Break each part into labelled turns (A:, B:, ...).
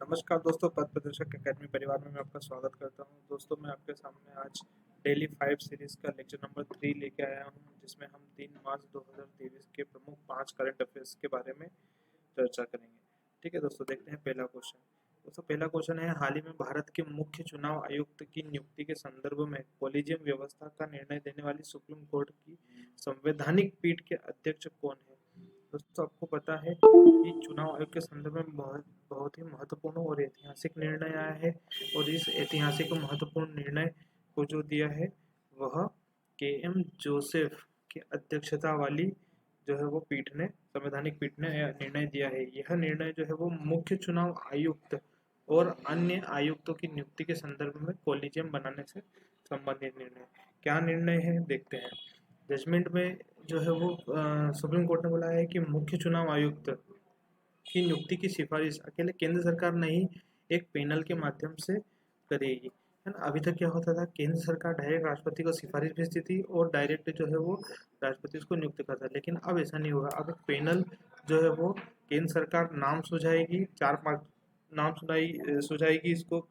A: नमस्कार दोस्तों, पथ प्रदर्शक अकेडमी परिवार में मैं आपका स्वागत करता हूं। दोस्तों, मैं आपके सामने आज डेली 5 सीरीज का लेक्चर नंबर 3 लेके आया हूं, जिसमें हम 3 मार्च 2023 के प्रमुख 5 करंट अफेयर्स के बारे में चर्चा करेंगे। ठीक है दोस्तों, देखते हैं पहला क्वेश्चन। दोस्तों, पहला क्वेश्चन है, हाल ही में भारत के मुख्य चुनाव आयुक्त की नियुक्ति के संदर्भ में कॉलेजियम व्यवस्था का निर्णय देने वाली सुप्रीम कोर्ट की संवैधानिक पीठ के अध्यक्ष कौन है? दोस्तों, आपको पता है कि चुनाव आयोग के संदर्भ में बहुत ही महत्वपूर्ण और ऐतिहासिक निर्णय आया है, और इस ऐतिहासिक और महत्वपूर्ण निर्णय को जो दिया है वह के.एम. जोसेफ की अध्यक्षता वाली जो है वो पीठ ने, संवैधानिक पीठ ने निर्णय दिया है। यह निर्णय जो है वो मुख्य चुनाव आयुक्त और अन्य आयुक्तों की नियुक्ति के संदर्भ में कॉलेजियम बनाने से संबंधित निर्णय। क्या निर्णय है देखते हैं। जजमेंट में जो है वो सुप्रीम कोर्ट ने बोला है कि मुख्य चुनाव आयुक्त की नियुक्ति की सिफारिश अकेले केंद्र सरकार नहीं, एक पैनल के माध्यम से करेगी, है ना। अभी तक क्या होता था, केंद्र सरकार डायरेक्ट राष्ट्रपति को सिफारिश भेजती थी और डायरेक्ट जो है वो राष्ट्रपति उसको नियुक्त करता है, लेकिन अब ऐसा नहीं होगा। अब एक पैनल जो है वो केंद्र सरकार नाम सुझाएगी, 4-5 नाम सुझाएगी इसको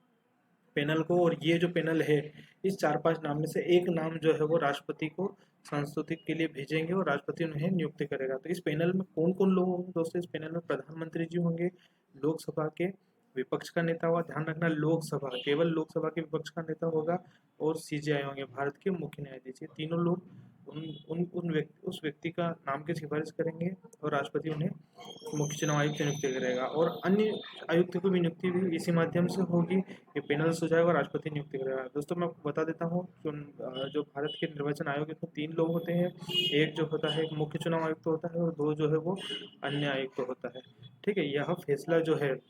A: पैनल को, और ये जो पैनल है इस 4-5 नाम में से एक नाम जो है वो राष्ट्रपति को संस्तुति के लिए भेजेंगे और राष्ट्रपति उन्हें नियुक्त करेगा। तो इस पैनल में कौन कौन लोग होंगे दोस्तों? इस पैनल में प्रधानमंत्री जी होंगे, लोकसभा के विपक्ष का नेता होगा, ध्यान रखना लोकसभा, केवल लोकसभा के विपक्ष का नेता होगा, और सीजेआई होंगे, भारत के मुख्य न्यायाधीश। ये तीनों लोग उस व्यक्ति का नाम की सिफारिश करेंगे और राष्ट्रपति उन्हें मुख्य चुनाव आयुक्त नियुक्त करेगा, और अन्य आयुक्त को भी नियुक्ति भी इसी माध्यम से होगी। ये पैनल सुझाएगा और राष्ट्रपति नियुक्त करेगा। दोस्तों, मैं आपको बता देता हूँ, जो भारत के निर्वाचन आयोग इसमें 3 लोग होते हैं। एक जो होता है एक मुख्य चुनाव आयुक्त होता है, और 2 जो है वो अन्य आयुक्त होता है। ठीक है, यह फैसला जो है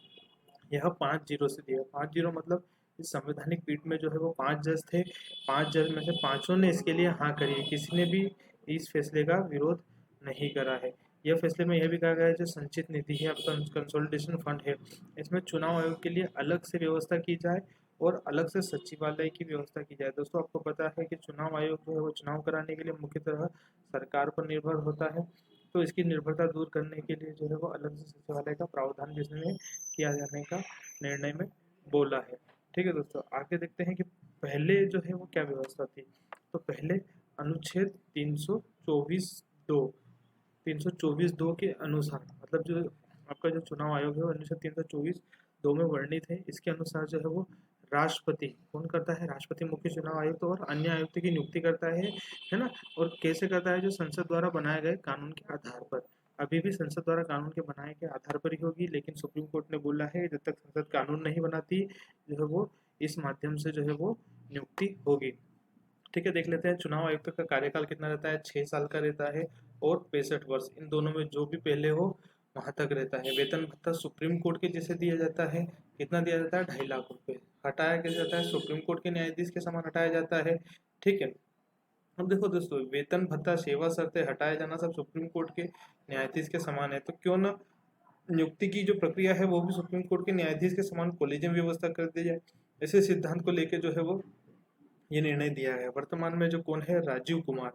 A: यह 5-0 से दिया। 5-0 मतलब इस संवैधानिक पीठ में जो है वो 5 जज थे। 5 जज में से 5 ने इसके लिए हाँ करी है, किसी ने भी इस फैसले का विरोध नहीं करा है। यह फैसले में यह भी कहा गया है, जो संचित निधि है, आपका कंसोलिडेशन फंड है, इसमें चुनाव आयोग के लिए अलग से व्यवस्था की जाए और अलग से सचिवालय की व्यवस्था की जाए। दोस्तों, आपको पता है कि चुनाव आयोग जो है वो चुनाव कराने के लिए मुख्य तरह सरकार पर निर्भर होता है, तो इसकी निर्भरता दूर करने के लिए जो है वो अलग से सचिवालय का प्रावधान जिसमें किया जाने का निर्णय में बोला है। ठीक है दोस्तों, आगे देखते हैं कि पहले जो है वो क्या व्यवस्था थी। तो पहले अनुच्छेद 324(2) के अनुसार, मतलब जो आपका जो चुनाव आयोग है वो अनुच्छेद 324(2) में वर्णित है। इसके अनुसार जो है वो राष्ट्रपति कौन करता है? राष्ट्रपति मुख्य चुनाव आयुक्त और अन्य आयुक्त की नियुक्ति करता है ना। और कैसे करता है? जो संसद द्वारा बनाए गए कानून के आधार पर। अभी भी संसद द्वारा कानून के बनाए के आधार पर ही होगी, लेकिन सुप्रीम कोर्ट ने बोला है जब तक संसद कानून नहीं बनाती जो है वो इस माध्यम से जो है वो नियुक्ति होगी। ठीक है, देख लेते हैं चुनाव आयुक्त का कार्यकाल कितना रहता है। 6 साल का रहता है और 65 वर्ष, इन दोनों में जो भी पहले हो वहां तक रहता है। वेतन भत्ता सुप्रीम कोर्ट के जैसे दिया जाता है। कितना दिया जाता है? 2.5 लाख रुपए। हटाया क्या जाता है? सुप्रीम कोर्ट के न्यायाधीश के समान हटाया जाता है। ठीक है, अब देखो दोस्तों, वेतन भत्ता, सेवा शर्तें हटाया जाना सब सुप्रीम कोर्ट के न्यायाधीश के समान है, तो क्यों ना नियुक्ति की जो प्रक्रिया है वो भी सुप्रीम कोर्ट के न्यायाधीश के समान कॉलेजियम व्यवस्था कर दी जाए। ऐसे सिद्धांत को लेकर जो है वो ये निर्णय दिया है। वर्तमान में जो कौन है? राजीव कुमार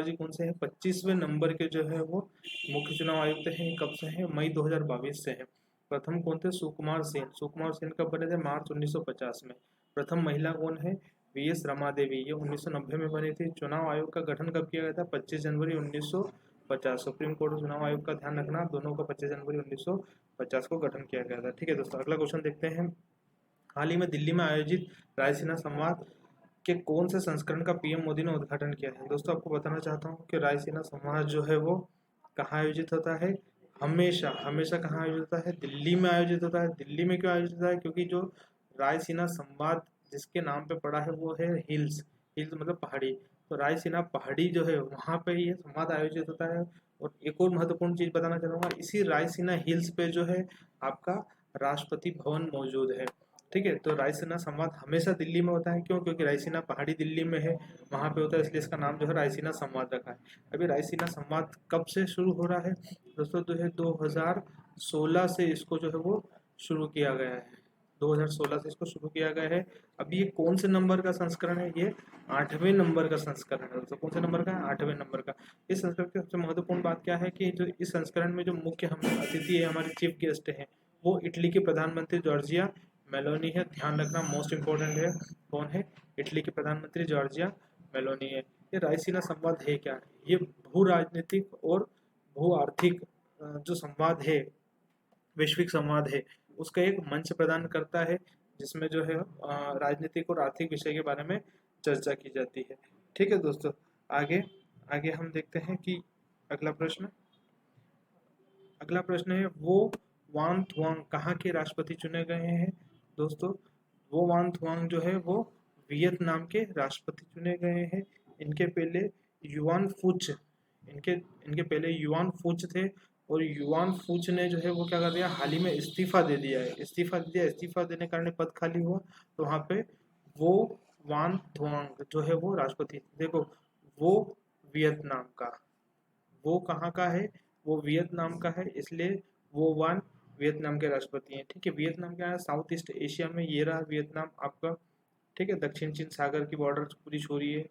A: जी कौन से हैं? 25वें नंबर के जो है वो मुख्य चुनाव आयुक्त हैं। कब से हैं? मई 2022 से हैं। प्रथम कौन थे? सुकुमार सेन कब बने थे? मार्च 1950 में। प्रथम महिला कौन है? वी.एस. रमा देवी, ये 1990 में बनी थी। चुनाव आयोग का गठन कब किया गया था? 25 जनवरी 1950। सुप्रीम कोर्ट और चुनाव आयोग का ध्यान रखना, दोनों का 25 जनवरी 1950 को गठन किया गया था। ठीक है दोस्तों, अगला क्वेश्चन देखते हैं। हाल ही में दिल्ली में आयोजित रायसीना संवाद के कौन से संस्करण का पीएम मोदी ने उद्घाटन किया है? दोस्तों, आपको बताना चाहता हूँ कि रायसीना संवाद जो है वो कहाँ आयोजित होता है? हमेशा कहाँ आयोजित होता है? दिल्ली में आयोजित होता है। दिल्ली में क्यों आयोजित होता है? क्योंकि जो रायसीना संवाद जिसके नाम पे पड़ा है वो है हिल्स मतलब पहाड़ी। तो रायसीना पहाड़ी जो है वहाँ पे ये संवाद आयोजित होता है। और एक और महत्वपूर्ण चीज बताना चाहूँगा, इसी रायसीना हिल्स पे जो है आपका राष्ट्रपति भवन मौजूद है। ठीक है, तो रायसीना संवाद हमेशा दिल्ली में होता है। क्यों? क्योंकि रायसीना पहाड़ी दिल्ली में है, वहाँ पे होता है, इसलिए इसका नाम जो है रायसीना संवाद रखा है। अभी रायसीना संवाद कब से शुरू हो रहा है दोस्तों? जो है 2016 से इसको जो है वो शुरू किया गया है। 2016 से इसको शुरू किया गया है। अभी ये कौन से नंबर का संस्करण है? ये 8वें नंबर का संस्करण है दोस्तों। कौन से नंबर का है? 8वें नंबर का। इस संस्करण की सबसे महत्वपूर्ण बात क्या है कि जो इस संस्करण में जो मुख्य हम अतिथि है, हमारे चीफ गेस्ट हैं, वो इटली के प्रधानमंत्री जॉर्जिया मेलोनी है। ध्यान रखना, मोस्ट इम्पोर्टेंट है। कौन है? इटली के प्रधानमंत्री जॉर्जिया मेलोनी है। ये रायसीना संवाद है क्या? ये भू राजनीतिक और भू आर्थिक जो संवाद है, वैश्विक संवाद है, उसका एक मंच प्रदान करता है, जिसमें जो है राजनीतिक और आर्थिक विषय के बारे में चर्चा की जाती है। ठीक है दोस्तों, आगे आगे हम देखते हैं कि अगला प्रश्न है, वो वान थुआंग कहाँ के राष्ट्रपति चुने गए हैं? दोस्तों, वो वान थुआंग जो है वो वियतनाम के राष्ट्रपति चुने गए हैं। इनके पहले युआन फुच इनके पहले युआन फुच थे, और युआन फुच ने जो है वो क्या कर दिया, हाल ही में इस्तीफा दे दिया है। इस्तीफा देने के कारण पद खाली हुआ, तो वहाँ पे वो वान थुआंग जो है वो राष्ट्रपति। देखो, वो वियतनाम का, वो कहाँ का है? वो वियतनाम का है, इसलिए वो वान वियतनाम के राष्ट्रपति हैं। ठीक है, वियतनाम क्या है? साउथ ईस्ट एशिया में ये रहा वियतनाम आपका। ठीक है, दक्षिण चीन सागर की बॉर्डर पूरी छोरी है।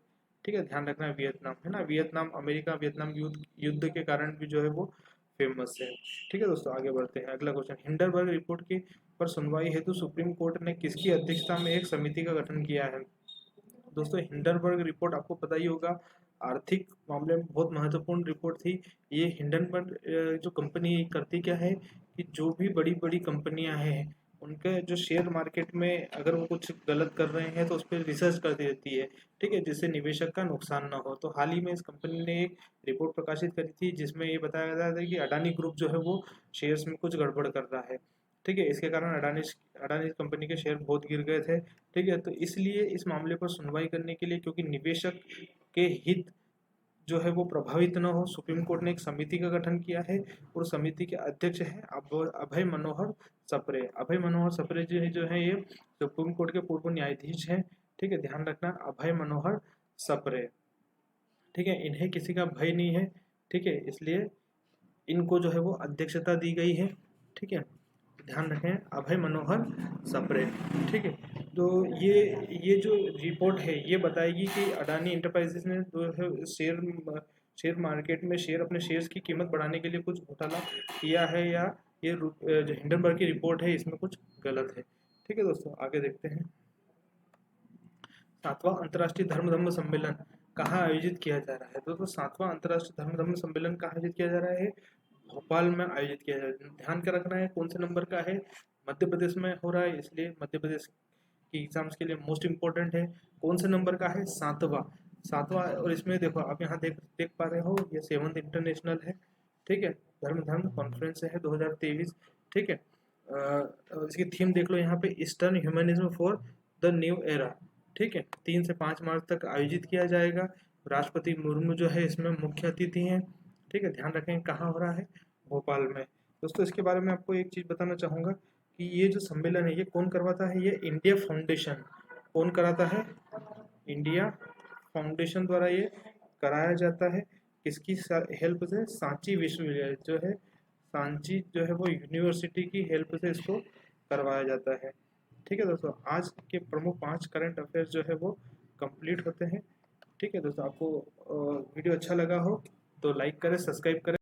A: ठीक है, ध्यान रखना, वियतनाम है ना। वियतनाम अमेरिका वियतनाम युद्ध के कारण भी जो है वो फेमस है। ठीक है दोस्तों, आगे बढ़ते हैं। अगला क्वेश्चन, हिंडरबर्ग रिपोर्ट की पर सुनवाई हेतु सुप्रीम कोर्ट ने किसकी अध्यक्षता में एक समिति का गठन किया है? दोस्तों, हिंडनबर्ग रिपोर्ट आपको पता ही होगा, आर्थिक मामले में बहुत महत्वपूर्ण रिपोर्ट थी। ये हिंडनबर्ग जो कंपनी करती क्या है कि जो भी बड़ी बड़ी कंपनियां हैं, उनके जो शेयर मार्केट में अगर वो कुछ गलत कर रहे हैं तो उस पर रिसर्च करती रहती है। ठीक है, जिससे निवेशक का नुकसान ना हो। तो हाल ही में इस कंपनी ने एक रिपोर्ट प्रकाशित करी थी, जिसमें ये बताया गया था कि अडानी ग्रुप जो है वो शेयर्स में कुछ गड़बड़ कर रहा है। ठीक है, इसके कारण अडानी कंपनी के शेयर बहुत गिर गए थे। ठीक है, तो इसलिए इस मामले पर सुनवाई करने के लिए, क्योंकि निवेशक के हित जो है वो प्रभावित न हो, सुप्रीम कोर्ट ने एक समिति का गठन किया है, और समिति के अध्यक्ष हैं अभय मनोहर सप्रे। अभय मनोहर सप्रे जो है ये सुप्रीम कोर्ट के पूर्व न्यायाधीश हैं। ठीक है, ध्यान रखना, अभय मनोहर सप्रे। ठीक है, इन्हें किसी का भय नहीं है। ठीक है, इसलिए इनको जो है वो अध्यक्षता दी गई है। ठीक है, ध्यान रखें, अभय मनोहर सप्रे। ठीक है, तो ये जो रिपोर्ट है ये बताएगी कि अडानी इंटरप्राइजेस ने जो है शेयर मार्केट में अपने शेयर्स की कीमत बढ़ाने के लिए कुछ घोटाला किया है, या ये जो हिंडनबर्ग की रिपोर्ट है इसमें कुछ गलत है। ठीक है दोस्तों, आगे देखते हैं। 7वां अंतर्राष्ट्रीय धर्म सम्मेलन कहाँ आयोजित किया जा रहा है? दोस्तों, 7वां अंतर्राष्ट्रीय धर्म सम्मेलन कहाँ आयोजित किया जा रहा है? भोपाल में आयोजित किया जा रहा है। ध्यान क्या रखना है, कौन से नंबर का है? मध्य प्रदेश में हो रहा है, इसलिए मध्य प्रदेश की एग्जाम्स के लिए मोस्ट इम्पोर्टेंट है। कौन से नंबर का है? 7वां। और इसमें देखो, आप यहाँ देख पा रहे हो, ये 7th इंटरनेशनल है। ठीक है, धर्म कॉन्फ्रेंस है 2023। ठीक है, इसकी थीम देख लो यहाँ पे, eastern humanism for the new era. ठीक है, 3 से 5 मार्च तक आयोजित किया जाएगा। राष्ट्रपति मुर्मू जो है इसमें मुख्य अतिथि हैं। ठीक है, ध्यान रखें, कहाँ हो रहा है? भोपाल में। दोस्तों, इसके बारे में आपको एक चीज़ बताना चाहूँगा कि ये जो सम्मेलन है ये कौन करवाता है? ये इंडिया फाउंडेशन। कौन कराता है? इंडिया फाउंडेशन द्वारा ये कराया जाता है। किसकी हेल्प से? सांची विश्वविद्यालय जो है, सांची जो है वो यूनिवर्सिटी की हेल्प से इसको करवाया जाता है। ठीक है दोस्तों, आज के प्रमुख 5 करंट अफेयर्स जो है वो कंप्लीट होते हैं। ठीक है दोस्तों, आपको वीडियो अच्छा लगा हो तो लाइक करें, सब्सक्राइब करें।